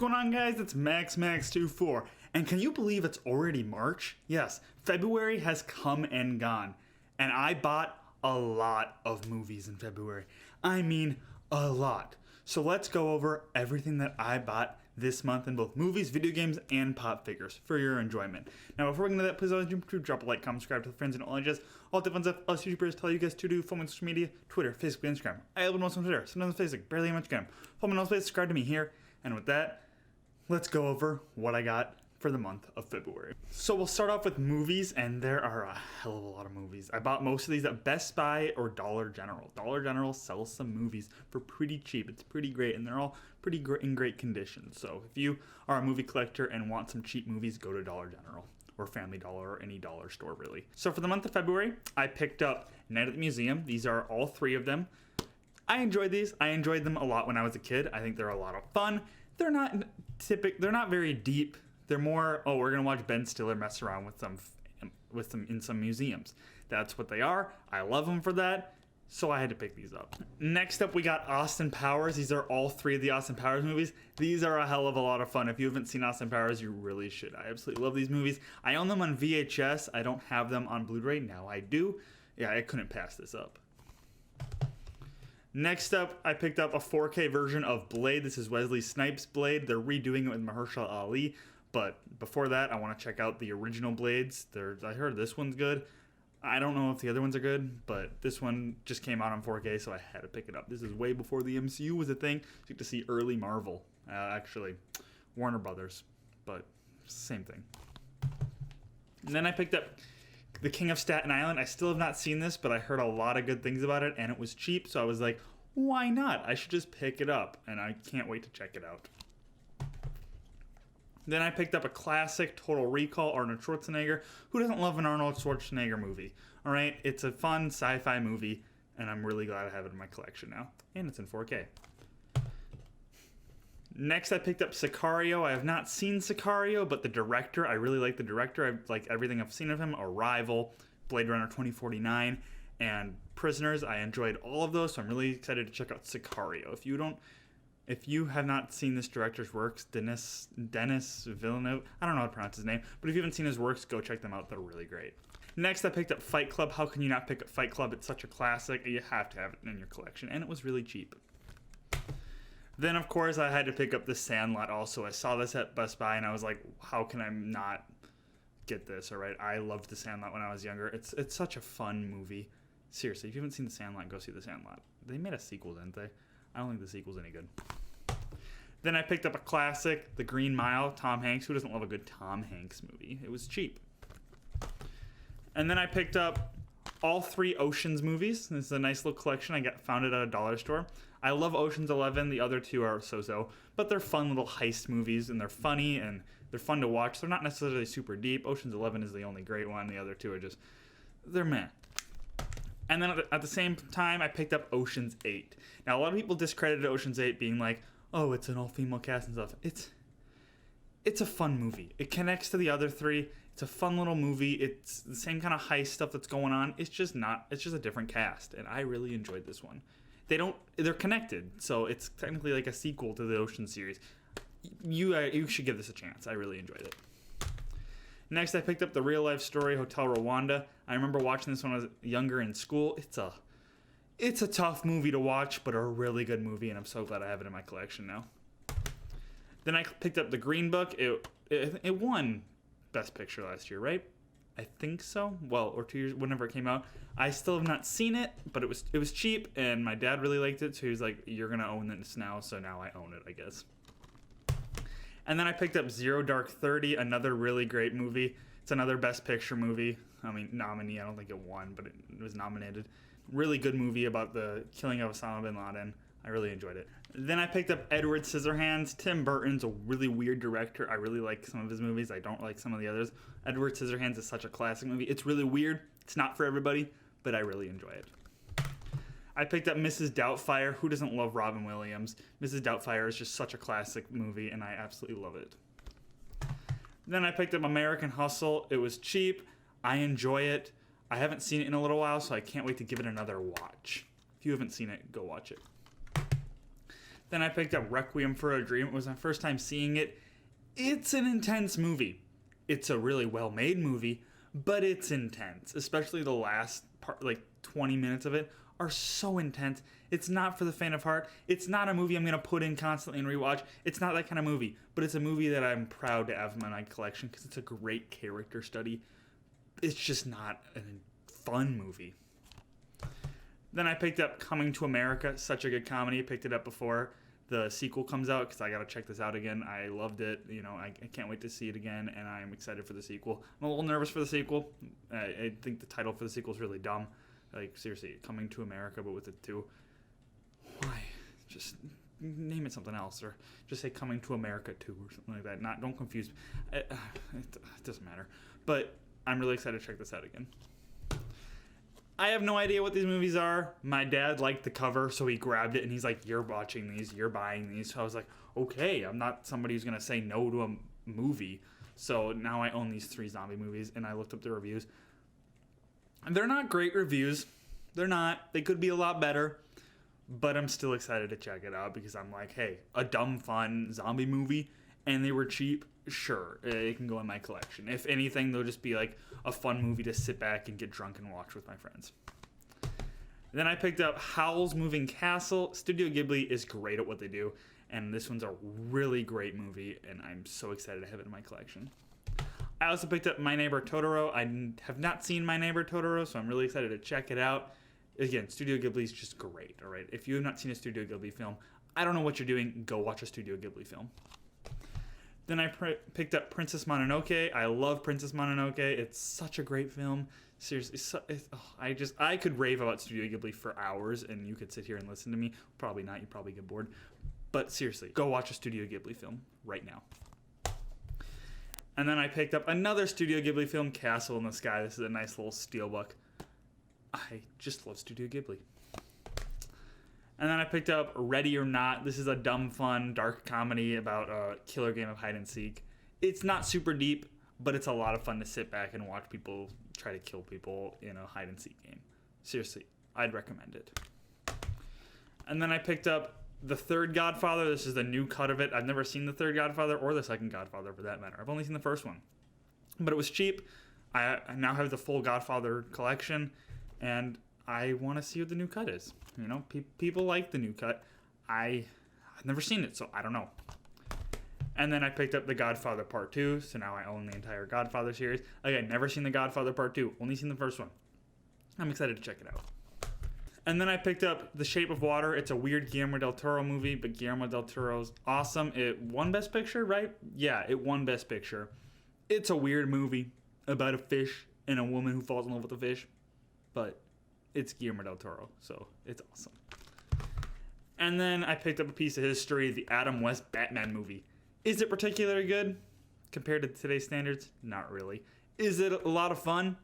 going on, guys? It's MaxMax24, and can you believe it's already March? Yes, February has come and gone, and I bought a lot of movies in February. I mean, a lot. So let's go over everything that I bought this month in both movies, video games, and pop figures for your enjoyment. Now, before we get into that, please always drop a like, comment, subscribe to the friends and all just all the fun stuff us YouTubers tell you guys to do. Follow me on social media, Twitter, Facebook, Instagram. I have most on Twitter, sometimes on Facebook, barely on Instagram. Follow me on all places, subscribe to me here. And with that, let's go over what I got for the month of February. So we'll start off with movies, and there are a hell of a lot of movies. I bought most of these at Best Buy or Dollar General. Dollar General sells some movies for pretty cheap. It's pretty great, and they're all pretty in great condition. So if you are a movie collector and want some cheap movies, go to Dollar General or Family Dollar or any dollar store, really. So for the month of February, I picked up Night at the Museum. These are all three of them. I enjoyed these. I enjoyed them a lot when I was a kid. I think they're a lot of fun. They're not they're not very deep. They're more, oh, we're gonna watch Ben Stiller mess around with some in some museums. That's what they are. I love them for that. So I had to pick these up. Next up, we got Austin Powers. These are all three of the Austin Powers movies. These are a hell of a lot of fun. If you haven't seen Austin Powers, you really should. I absolutely love these movies. I own them on VHS. I don't have them on Blu-ray. Now I do. Yeah, I couldn't pass this up. Next up, I picked up a 4K version of Blade. This is Wesley Snipes' Blade. They're redoing it with Mahershala Ali. But before that, I want to check out the original Blades. I heard this one's good. I don't know if the other ones are good, but this one just came out on 4K, so I had to pick it up. This is way before the MCU was a thing. So you get to see early Marvel. Actually, Warner Brothers, but same thing. And then I picked up The King of Staten Island. I still have not seen this, but I heard a lot of good things about it, and it was cheap, so I was like, why not? I should just pick it up, and I can't wait to check it out. Then I picked up a classic, Total Recall, Arnold Schwarzenegger. Who doesn't love an Arnold Schwarzenegger movie? All right, it's a fun sci-fi movie, and I'm really glad I have it in my collection now. And it's in 4K. Next, I picked up Sicario. I have not seen Sicario, but the director, I really like the director. I like everything I've seen of him. Arrival, Blade Runner 2049, and Prisoners. I enjoyed all of those, so I'm really excited to check out Sicario. If you have not seen this director's works, Denis Villeneuve, I don't know how to pronounce his name, but if you haven't seen his works, go check them out. They're really great. Next, I picked up Fight Club. How can you not pick up Fight Club? It's such a classic. You have to have it in your collection, and it was really cheap. Then, of course, I had to pick up The Sandlot also. I saw this at Best Buy, and I was like, how can I not get this? All right, I loved The Sandlot when I was younger. It's such a fun movie. Seriously, if you haven't seen The Sandlot, go see The Sandlot. They made a sequel, didn't they? I don't think the sequel's any good. Then I picked up a classic, The Green Mile, Tom Hanks. Who doesn't love a good Tom Hanks movie? It was cheap. And then I picked up all three Oceans movies. This is a nice little collection. I found it at a dollar store. I love Oceans 11. The other two are so-so, but they're fun little heist movies, and they're funny, and they're fun to watch. They're not necessarily super deep. Oceans 11 is the only great one. The other two are just, they're meh. And then at the same time, I picked up Ocean's 8. Now, a lot of people discredited Ocean's 8 being like, oh, it's an all-female cast and stuff. It's a fun movie. It connects to the other three. It's a fun little movie. It's the same kind of heist stuff that's going on. It's just a different cast, and I really enjoyed this one. They're connected, so it's technically like a sequel to the Ocean series. You should give this a chance. I really enjoyed it. Next, I picked up the real-life story, Hotel Rwanda. I remember watching this when I was younger in school. It's a tough movie to watch, but a really good movie, and I'm so glad I have it in my collection now. Then I picked up The Green Book. It won Best Picture last year, right? I think so. Well, or 2 years, whenever it came out. I still have not seen it, but it was cheap, and my dad really liked it, so he was like, you're going to own this now, so now I own it, I guess. And then I picked up Zero Dark 30, another really great movie. It's another Best Picture movie. I mean, nominee. I don't think it won, but it was nominated. Really good movie about the killing of Osama bin Laden. I really enjoyed it. Then I picked up Edward Scissorhands. Tim Burton's a really weird director. I really like some of his movies. I don't like some of the others. Edward Scissorhands is such a classic movie. It's really weird. It's not for everybody, but I really enjoy it. I picked up Mrs. Doubtfire. Who doesn't love Robin Williams? Mrs. Doubtfire is just such a classic movie, and I absolutely love it. Then I picked up American Hustle. It was cheap. I enjoy it. I haven't seen it in a little while, so I can't wait to give it another watch. If you haven't seen it, go watch it. Then I picked up Requiem for a Dream. It was my first time seeing it. It's an intense movie. It's a really well-made movie, but it's intense. Especially the last part, like 20 minutes of it, are so intense. It's not for the faint of heart. It's not a movie I'm going to put in constantly and rewatch. It's not that kind of movie. But it's a movie that I'm proud to have in my collection because it's a great character study. It's just not a fun movie. Then I picked up Coming to America. Such a good comedy. I picked it up before the sequel comes out because I got to check this out again. I loved it. You know, I can't wait to see it again, and I'm excited for the sequel. I'm a little nervous for the sequel. I think the title for the sequel is really dumb. Like, seriously, Coming to America, but with a 2. Why? Just name it something else, or just say Coming to America 2 or something like that. Don't confuse me. It doesn't matter. But I'm really excited to check this out again. I have no idea what these movies are. My dad liked the cover, so he grabbed it, and he's like, you're watching these, you're buying these. So I was like, okay, I'm not somebody who's going to say no to a movie. So now I own these 3 zombie movies, and I looked up the reviews. And they're not great reviews. They're not. They could be a lot better. But I'm still excited to check it out because I'm like, hey, a dumb, fun zombie movie, and they were cheap. Sure, it can go in my collection. If anything, they'll just be like a fun movie to sit back and get drunk and watch with my friends. Then I picked up Howl's Moving Castle. Studio Ghibli is great at what they do, and this one's a really great movie, and I'm so excited to have it in my collection. I also picked up My Neighbor Totoro. I have not seen My Neighbor Totoro, so I'm really excited to check it out. Again, Studio Ghibli is just great, all right? If you have not seen a Studio Ghibli film, I don't know what you're doing. Go watch a Studio Ghibli film. Then I picked up Princess Mononoke. I love Princess Mononoke. It's such a great film. Seriously, I could rave about Studio Ghibli for hours, and you could sit here and listen to me. Probably not. You'd probably get bored. But seriously, go watch a Studio Ghibli film right now. And then I picked up another Studio Ghibli film, Castle in the Sky. This is a nice little steelbook. I just love Studio Ghibli. And then I picked up Ready or Not. This is a dumb, fun, dark comedy about a killer game of hide and seek. It's not super deep, but it's a lot of fun to sit back and watch people try to kill people in a hide and seek game. Seriously, I'd recommend it. And then I picked up The Third Godfather. This is the new cut of it. I've never seen The Third Godfather or the Second Godfather for that matter. I've only seen the first one. But it was cheap. I now have the full Godfather collection, and I want to see what the new cut is. You know, people like the new cut. I've never seen it, so I don't know. And then I picked up The Godfather Part 2, so now I own the entire Godfather series. Again, never seen The Godfather Part 2, only seen the first one. I'm excited to check it out. And then I picked up The Shape of Water. It's a weird Guillermo del Toro movie, but Guillermo del Toro's awesome. It won Best Picture, right? Yeah, it won Best Picture. It's a weird movie about a fish and a woman who falls in love with a fish, but it's Guillermo del Toro, so it's awesome. And then I picked up a piece of history, the Adam West Batman movie. Is it particularly good compared to today's standards? Not really. Is it a lot of fun?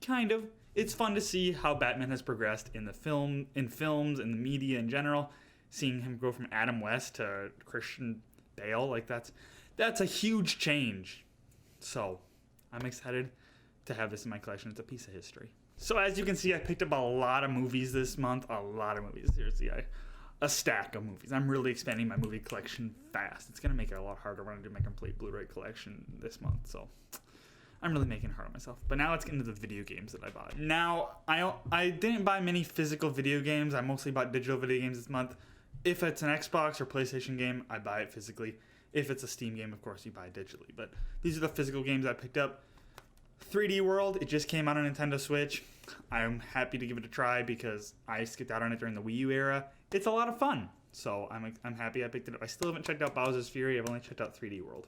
Kind of. It's fun to see how Batman has progressed in films, in the media in general. Seeing him go from Adam West to Christian Bale, like that's a huge change. So I'm excited to have this in my collection. It's a piece of history. So as you can see, I picked up a lot of movies this month. A lot of movies. Seriously, a stack of movies. I'm really expanding my movie collection fast. It's going to make it a lot harder when I do my complete Blu-ray collection this month. So I'm really making it hard on myself. But now let's get into the video games that I bought. Now, I didn't buy many physical video games. I mostly bought digital video games this month. If it's an Xbox or PlayStation game, I buy it physically. If it's a Steam game, of course, you buy it digitally. But these are the physical games I picked up. 3D World, it just came out on Nintendo Switch. I'm happy to give it a try because I skipped out on it during the Wii U era. It's a lot of fun, so I'm happy I picked it up. I still haven't checked out Bowser's Fury. I've only checked out 3D World.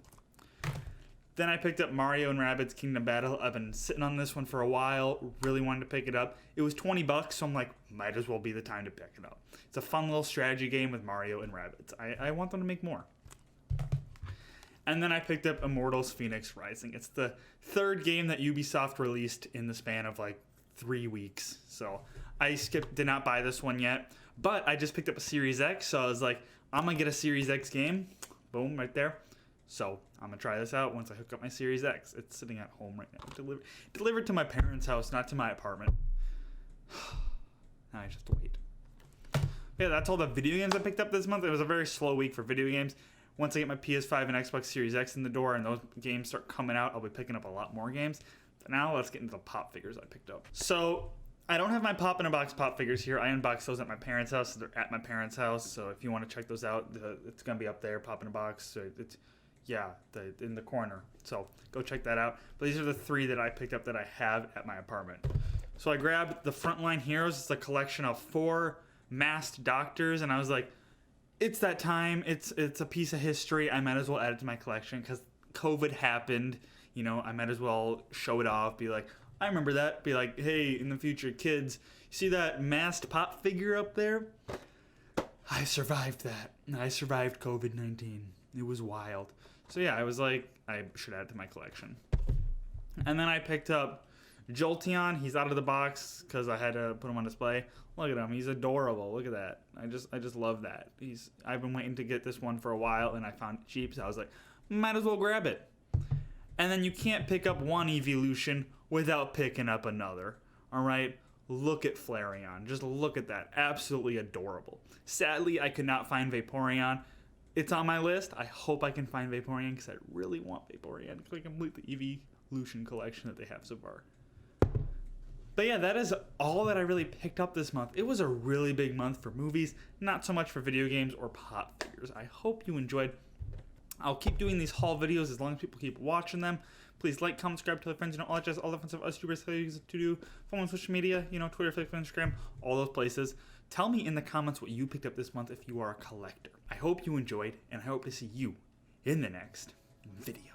Then I picked up Mario and Rabbids Kingdom Battle. I've been sitting on this one for a while. Really wanted to pick it up. It was $20, so I'm like, might as well be the time to pick it up. It's a fun little strategy game with Mario and Rabbids. I want them to make more. And then I picked up Immortals Phoenix Rising. It's the third game that Ubisoft released in the span of like 3 weeks. So I did not buy this one yet. But I just picked up a Series X, so I was like, I'm going to get a Series X game. Boom, right there. So I'm going to try this out once I hook up my Series X. It's sitting at home right now. Delivered to my parents' house, not to my apartment. Now I just have to wait. Yeah, that's all the video games I picked up this month. It was a very slow week for video games. Once I get my PS5 and Xbox Series X in the door and those games start coming out, I'll be picking up a lot more games. But now let's get into the pop figures I picked up. So I don't have my Pop in a Box pop figures here. I unboxed those at my parents' house. So they're at my parents' house. So if you want to check those out, it's going to be up there, Pop in a Box. So it's, yeah, in the corner. So go check that out. But these are the 3 that I picked up that I have at my apartment. So I grabbed the Frontline Heroes. It's a collection of 4 masked doctors. And I was like, it's that time. It's a piece of history. I might as well add it to my collection because COVID happened. You know, I might as well show it off. Be like, I remember that. Be like, hey, in the future, kids, you see that masked pop figure up there? I survived that. I survived COVID-19. It was wild. So yeah, I was like, I should add it to my collection. And then I picked up Jolteon. He's out of the box because I had to put him on display. Look at him. He's adorable. Look at that. I just love that. I've been waiting to get this one for a while, and I found it cheap, so I was like, might as well grab it. And then you can't pick up one evolution without picking up another. All right? Look at Flareon. Just look at that. Absolutely adorable. Sadly, I could not find Vaporeon. It's on my list. I hope I can find Vaporeon because I really want Vaporeon to complete the evolution collection that they have so far. But yeah, that is all that I really picked up this month. It was a really big month for movies, not so much for video games or pop figures. I hope you enjoyed. I'll keep doing these haul videos as long as people keep watching them. Please like, comment, subscribe, tell your friends, all that jazz, all the fun stuff us YouTubers to do. Follow on social media, Twitter, Facebook, Instagram, all those places. Tell me in the comments what you picked up this month if you are a collector. I hope you enjoyed, and I hope to see you in the next video.